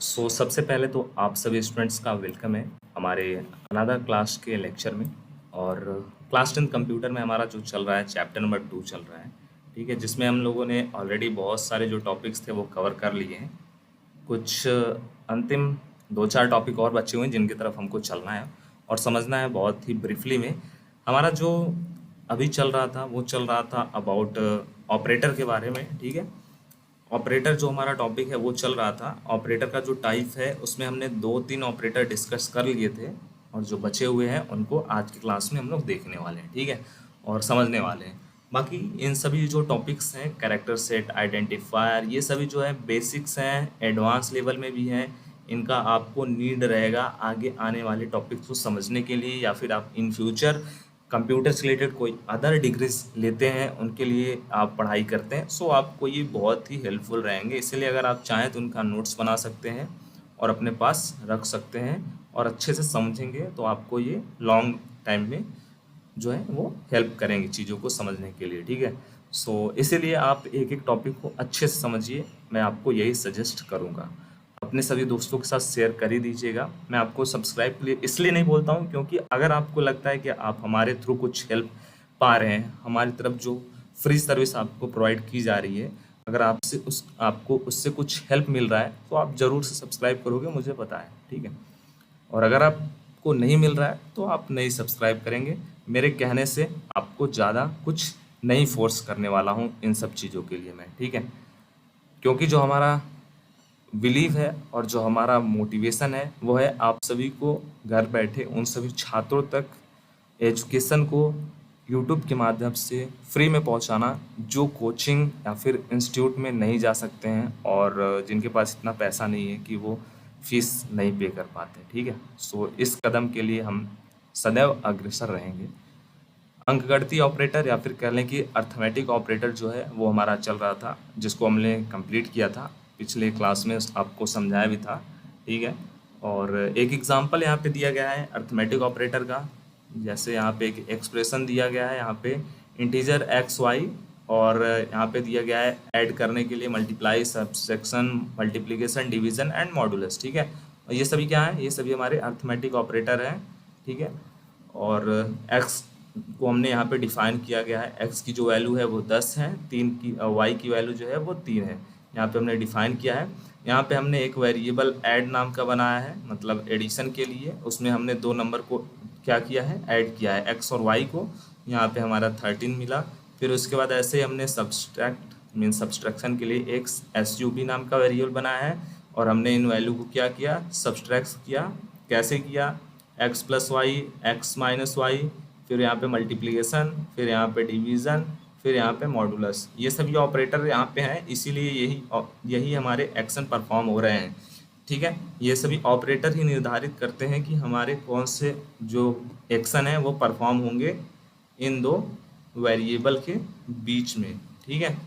सबसे पहले तो आप सभी स्टूडेंट्स का वेलकम है हमारे अनदर क्लास के लेक्चर में। और क्लास 10 कंप्यूटर में हमारा जो चल रहा है चैप्टर नंबर 2 चल रहा है। ठीक है, जिसमें हम लोगों ने ऑलरेडी बहुत सारे जो टॉपिक्स थे वो कवर कर लिए हैं। कुछ अंतिम दो चार टॉपिक और बचे हुए हैं जिनकी तरफ हमको चलना है और समझना है बहुत ही ब्रीफली में। हमारा जो अभी चल रहा था वो चल रहा था अबाउट ऑपरेटर के बारे में। ठीक है, ऑपरेटर जो हमारा टॉपिक है वो चल रहा था। ऑपरेटर का जो टाइप है उसमें हमने 2-3 ऑपरेटर डिस्कस कर लिए थे और जो बचे हुए हैं उनको आज की क्लास में हम लोग देखने वाले हैं। ठीक है, और समझने वाले हैं। बाकी इन सभी जो टॉपिक्स हैं, कैरेक्टर सेट, आइडेंटिफायर, ये सभी जो है बेसिक्स हैं, एडवांस लेवल में भी हैं। इनका आपको नीड रहेगा आगे आने वाले टॉपिक्स को समझने के लिए, या फिर आप इन फ्यूचर कंप्यूटर से रिलेटेड कोई अदर डिग्रीज लेते हैं उनके लिए आप पढ़ाई करते हैं। सो आपको ये बहुत ही हेल्पफुल रहेंगे। इसलिए अगर आप चाहें तो उनका नोट्स बना सकते हैं और अपने पास रख सकते हैं और अच्छे से समझेंगे तो आपको ये लॉन्ग टाइम में जो है वो हेल्प करेंगे चीज़ों को समझने के लिए। ठीक है, इसीलिए आप एक एक टॉपिक को अच्छे से समझिए, मैं आपको यही सजेस्ट करूँगा। अपने सभी दोस्तों के साथ शेयर कर ही दीजिएगा। मैं आपको सब्सक्राइब के लिए इसलिए नहीं बोलता हूँ क्योंकि अगर आपको लगता है कि आप हमारे थ्रू कुछ हेल्प पा रहे हैं, हमारी तरफ जो फ्री सर्विस आपको प्रोवाइड की जा रही है, अगर आपको उससे कुछ हेल्प मिल रहा है तो आप ज़रूर से सब्सक्राइब करोगे, मुझे पता है। ठीक है, और अगर आपको नहीं मिल रहा है तो आप नहीं सब्सक्राइब करेंगे। मेरे कहने से आपको ज़्यादा कुछ नहीं फोर्स करने वाला हूँ इन सब चीज़ों के लिए मैं। ठीक है, क्योंकि जो हमारा बिलीव है और जो हमारा मोटिवेशन है वो है आप सभी को घर बैठे उन सभी छात्रों तक एजुकेशन को यूट्यूब के माध्यम से फ्री में पहुंचाना जो कोचिंग या फिर इंस्टीट्यूट में नहीं जा सकते हैं और जिनके पास इतना पैसा नहीं है कि वो फीस नहीं पे कर पाते। ठीक है, इस कदम के लिए हम सदैव अग्रसर रहेंगे। अंकगणितीय ऑपरेटर या फिर कह लें कि अर्थमेटिक ऑपरेटर जो है वो हमारा चल रहा था, जिसको हमने कंप्लीट किया था पिछले क्लास में, आपको समझाया भी था। ठीक है, और एक एग्जांपल यहाँ पे दिया गया है अर्थमेटिक ऑपरेटर का। जैसे यहाँ पे एक एक्सप्रेशन दिया गया है, यहाँ पे इंटीजर एक्स वाई, और यहाँ पे दिया गया है ऐड करने के लिए multiply, subtraction, multiplication, division and modulus. ठीक है, और ये सभी क्या है, ये सभी हमारे अर्थमेटिक ऑपरेटर हैं। ठीक है, और एक्स को हमने यहाँ पे डिफाइन किया गया है। एक्स की जो वैल्यू है वो 10 है, 3 की वाई की वैल्यू जो है वो 3 है। यहाँ पे हमने डिफाइन किया है। यहाँ पे हमने एक वेरिएबल ऐड नाम का बनाया है, मतलब एडिशन के लिए। उसमें हमने दो नंबर को क्या किया है, ऐड किया है, एक्स और वाई को। यहाँ पे हमारा 13 मिला। फिर उसके बाद ऐसे ही हमने सब्सट्रैक्ट मीन सब्सट्रैक्शन के लिए एक SUB नाम का वेरिएबल बनाया है और हमने इन वैल्यू को क्या किया, सब्सट्रैक्ट किया। कैसे किया, x plus y, x minus y, फिर यहाँ पे मल्टीप्लिकेशन, फिर यहाँ पे डिवीज़न, फिर यहाँ पे मॉडुलस। ये सभी ऑपरेटर यहाँ पे हैं, इसीलिए यही हमारे एक्शन परफॉर्म हो रहे हैं। ठीक है, ये सभी ऑपरेटर ही निर्धारित करते हैं कि हमारे कौन से जो एक्शन है वो परफॉर्म होंगे इन दो वेरिएबल के बीच में। ठीक है,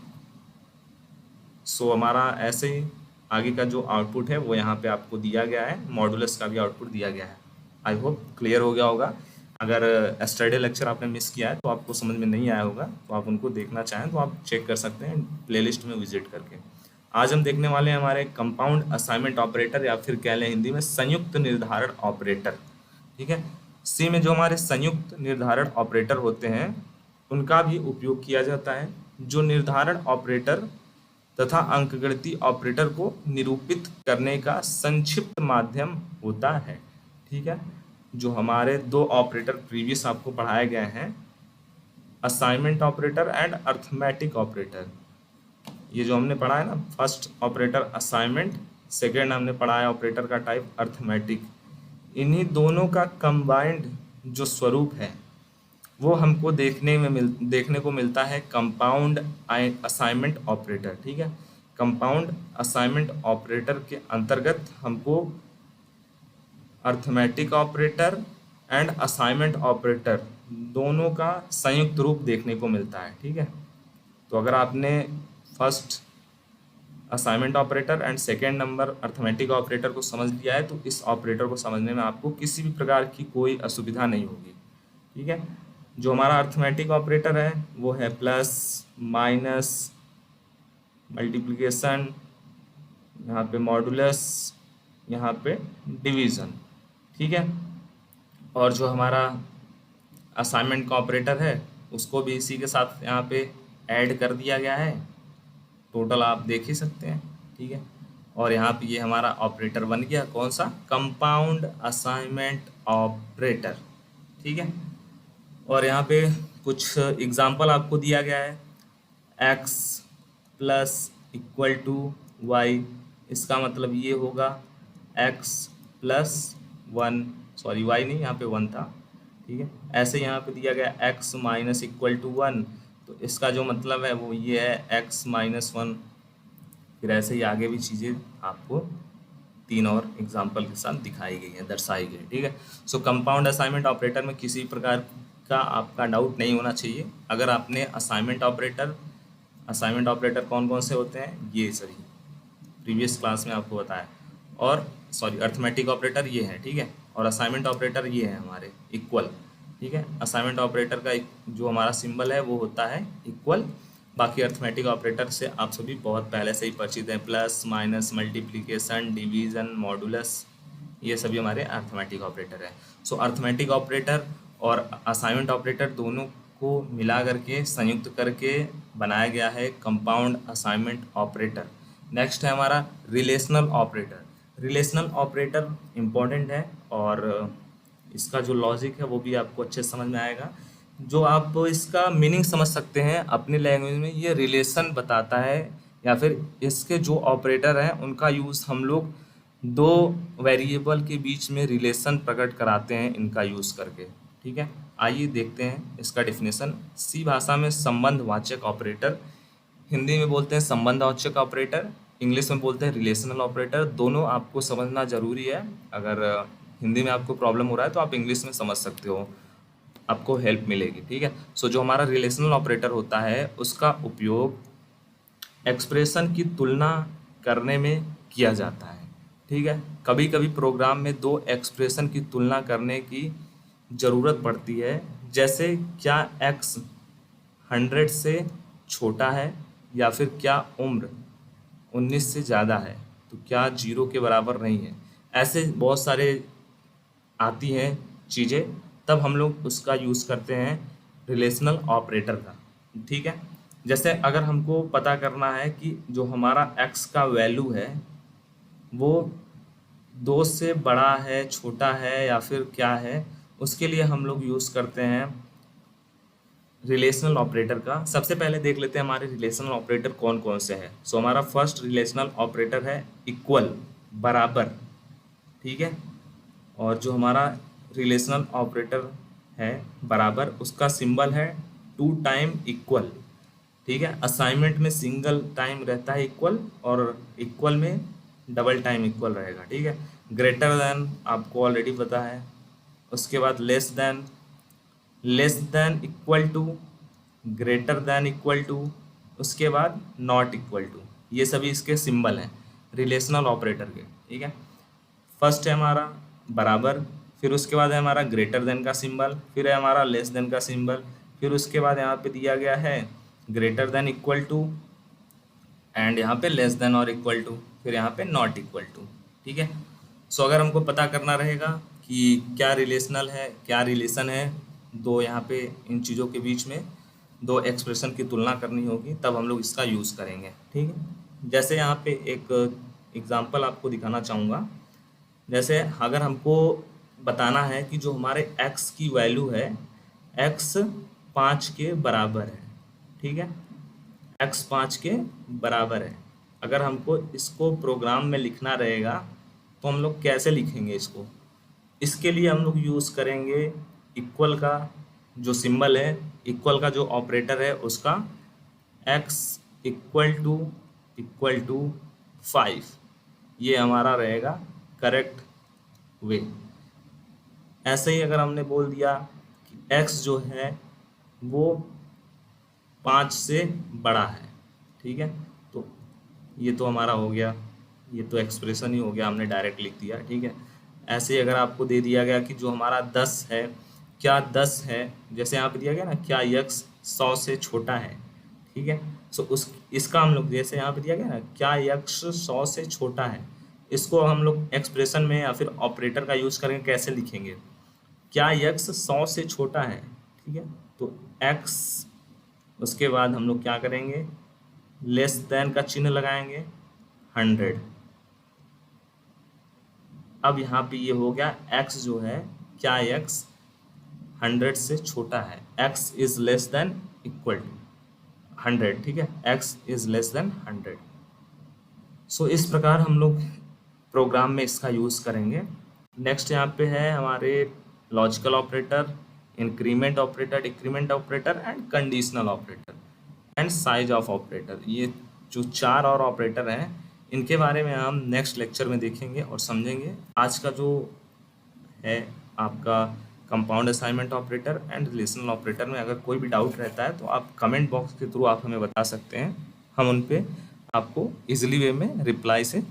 हमारा ऐसे ही आगे का जो आउटपुट है वो यहाँ पे आपको दिया गया है, मॉडुलस का भी आउटपुट दिया गया है। आई होप क्लियर हो गया होगा। अगर एस्टरडे लेक्चर आपने मिस किया है तो आपको समझ में नहीं आया होगा, तो आप उनको देखना चाहें तो आप चेक कर सकते हैं प्लेलिस्ट में विजिट करके। आज हम देखने वाले हैं हमारे कंपाउंड असाइनमेंट ऑपरेटर, या फिर कह लें हिंदी में संयुक्त निर्धारण ऑपरेटर। ठीक है, सी में जो हमारे संयुक्त निर्धारण ऑपरेटर होते हैं उनका भी उपयोग किया जाता है। जो निर्धारण ऑपरेटर तथा अंकगणितीय ऑपरेटर को निरूपित करने का संक्षिप्त माध्यम होता है। ठीक है, जो हमारे दो ऑपरेटर प्रीवियस आपको पढ़ाए गए हैं, assignment operator and arithmetic operator, ये जो हमने पढ़ा है ना, फर्स्ट ऑपरेटर असाइनमेंट, सेकेंड हमने पढ़ा है ऑपरेटर का टाइप अर्थमेटिक। इन्हीं दोनों का कंबाइंड जो स्वरूप है वो हमको देखने को मिलता है कंपाउंड असाइनमेंट ऑपरेटर। ठीक है, कंपाउंड असाइनमेंट ऑपरेटर के अंतर्गत हमको arithmetic operator and assignment operator दोनों का संयुक्त रूप देखने को मिलता है। ठीक है, तो अगर आपने first assignment operator and second number arithmetic operator को समझ लिया है तो इस ऑपरेटर को समझने में आपको किसी भी प्रकार की कोई असुविधा नहीं होगी। ठीक है, जो हमारा अर्थमेटिक ऑपरेटर है वो है प्लस, माइनस, मल्टीप्लिकेशन, यहाँ पे मॉडुलस, यहाँ पे डिवीज़न, ठीक है। और जो हमारा असाइनमेंट का ऑपरेटर है उसको भी इसी के साथ यहाँ पे ऐड कर दिया गया है। टोटल आप देख ही सकते हैं, ठीक है। और यहाँ पे ये हमारा ऑपरेटर बन गया, कौन सा, कंपाउंड असाइनमेंट ऑपरेटर, ठीक है। और यहाँ पे कुछ एग्जांपल आपको दिया गया है, x plus equal to y, इसका मतलब ये होगा x plus one, sorry y नहीं, यहाँ पे 1 था, ठीक है। ऐसे यहाँ पे दिया गया x माइनस इक्वल टू 1, तो इसका जो मतलब है वो ये है x माइनस 1। फिर ऐसे ही आगे भी चीज़ें आपको 3 और एग्जाम्पल के साथ दिखाई गई है, दर्शाई गई, ठीक है। सो कंपाउंड असाइनमेंट ऑपरेटर में किसी प्रकार का आपका डाउट नहीं होना चाहिए। अगर आपने असाइनमेंट ऑपरेटर कौन कौन से होते हैं ये सभी प्रीवियस क्लास में आपको बताया, और सॉरी अर्थमेटिक ऑपरेटर ये है, ठीक है, और असाइनमेंट ऑपरेटर ये है हमारे इक्वल, ठीक है। असाइनमेंट ऑपरेटर का जो हमारा सिंबल है वो होता है इक्वल। बाकी अर्थमेटिक ऑपरेटर से आप सभी बहुत पहले से ही परिचित हैं, plus minus multiplication division modulus, ये सभी हमारे अर्थमेटिक ऑपरेटर है। सो अर्थमेटिक ऑपरेटर और असाइनमेंट ऑपरेटर दोनों को मिला करके संयुक्त करके बनाया गया है कंपाउंड असाइनमेंट ऑपरेटर। नेक्स्ट है हमारा relational operator. Relational operator important है और इसका जो लॉजिक है वो भी आपको अच्छे से समझ में आएगा। जो आप इसका मीनिंग समझ सकते हैं अपनी लैंग्वेज में, ये रिलेशन बताता है या फिर इसके जो ऑपरेटर हैं उनका यूज़ हम लोग दो वेरिएबल के बीच में रिलेशन प्रकट कराते हैं इनका यूज़ करके, ठीक है। आइए देखते हैं इसका डेफिनेशन। सी भाषा में संबंधवाचक ऑपरेटर, हिंदी में बोलते हैं संबंधवाचक ऑपरेटर, इंग्लिश में बोलते हैं रिलेशनल ऑपरेटर। दोनों आपको समझना जरूरी है। अगर हिंदी में आपको प्रॉब्लम हो रहा है तो आप इंग्लिश में समझ सकते हो, आपको हेल्प मिलेगी, ठीक है। सो जो हमारा रिलेशनल ऑपरेटर होता है उसका उपयोग एक्सप्रेशन की तुलना करने में किया जाता है, ठीक है। कभी कभी प्रोग्राम में दो एक्सप्रेशन की तुलना करने की ज़रूरत पड़ती है, जैसे क्या x 100 से छोटा है, या फिर क्या उम्र 19 से ज़्यादा है, तो क्या 0 के बराबर नहीं है। ऐसे बहुत सारे आती हैं चीज़ें, तब हम लोग उसका यूज़ करते हैं रिलेशनल ऑपरेटर का, ठीक है। जैसे अगर हमको पता करना है कि जो हमारा x का वैल्यू है वो 2 से बड़ा है, छोटा है या फिर क्या है, उसके लिए हम लोग यूज़ करते हैं रिलेशनल ऑपरेटर का। सबसे पहले देख लेते हैं हमारे रिलेशनल ऑपरेटर कौन कौन से हैं। सो हमारा फर्स्ट रिलेशनल ऑपरेटर है इक्वल, बराबर, ठीक है। और जो हमारा रिलेशनल ऑपरेटर है बराबर, उसका सिंबल है 2 टाइम इक्वल, ठीक है। असाइनमेंट में सिंगल टाइम रहता है इक्वल, और इक्वल में डबल टाइम इक्वल रहेगा, ठीक है। ग्रेटर देन आपको ऑलरेडी पता है, उसके बाद less than equal to, greater than equal to, उसके बाद नॉट इक्वल टू। ये सभी इसके सिंबल हैं रिलेशनल ऑपरेटर के, ठीक है। फर्स्ट है हमारा बराबर, फिर उसके बाद है हमारा ग्रेटर देन का सिंबल, फिर है हमारा लेस देन का सिंबल, फिर उसके बाद यहाँ पे दिया गया है greater than equal to, and यहाँ पे लेस देन और इक्वल टू, फिर यहाँ पे नॉट इक्वल टू, ठीक है। सो अगर हमको पता करना रहेगा कि क्या रिलेशनल है, क्या रिलेशन है दो यहाँ पे इन चीज़ों के बीच में, दो एक्सप्रेशन की तुलना करनी होगी, तब हम लोग इसका यूज़ करेंगे, ठीक है। जैसे यहाँ पे एक एग्जांपल आपको दिखाना चाहूँगा। जैसे अगर हमको बताना है कि जो हमारे x की वैल्यू है x 5 के बराबर है, ठीक है, x 5 के बराबर है। अगर हमको इसको प्रोग्राम में लिखना रहेगा तो हम लोग कैसे लिखेंगे इसको, इसके लिए हम लोग यूज़ करेंगे इक्वल का जो सिंबल है, इक्वल का जो ऑपरेटर है उसका, x इक्वल टू 5, ये हमारा रहेगा करेक्ट वे। ऐसे ही अगर हमने बोल दिया कि x जो है वो 5 से बड़ा है, ठीक है, तो ये तो हमारा हो गया, ये तो एक्सप्रेशन ही हो गया, हमने डायरेक्ट लिख दिया, ठीक है। ऐसे ही अगर आपको दे दिया गया कि जो हमारा 10 है, क्या 10 है, जैसे यहाँ पे दिया गया ना, क्या x 100 से छोटा है, ठीक है। सो इसका हम लोग जैसे यहाँ पे दिया गया ना, क्या x 100 से छोटा है, इसको हम लोग एक्सप्रेशन में या फिर ऑपरेटर का यूज़ करेंगे, कैसे लिखेंगे? क्या x 100 से छोटा है? ठीक है, तो x, उसके बाद हम लोग क्या करेंगे, लेस देन का चिन्ह लगाएंगे 100। अब यहाँ पे ये हो गया x जो है, क्या x 100 से छोटा है, x is less than equal to 100। ठीक है, x is less than 100। So इस प्रकार हम लोग प्रोग्राम में इसका यूज़ करेंगे। नेक्स्ट यहाँ पे है हमारे logical operator, increment operator, decrement operator and conditional operator and size of operator. ये जो 4 और ऑपरेटर हैं, इनके बारे में हम नेक्स्ट लेक्चर में देखेंगे और समझेंगे। आज का जो है आपका compound assignment operator and relational operator में अगर कोई भी डाउट रहता है तो आप कमेंट बॉक्स के थ्रू आप हमें बता सकते हैं, हम उन पे आपको इजीली वे में रिप्लाई से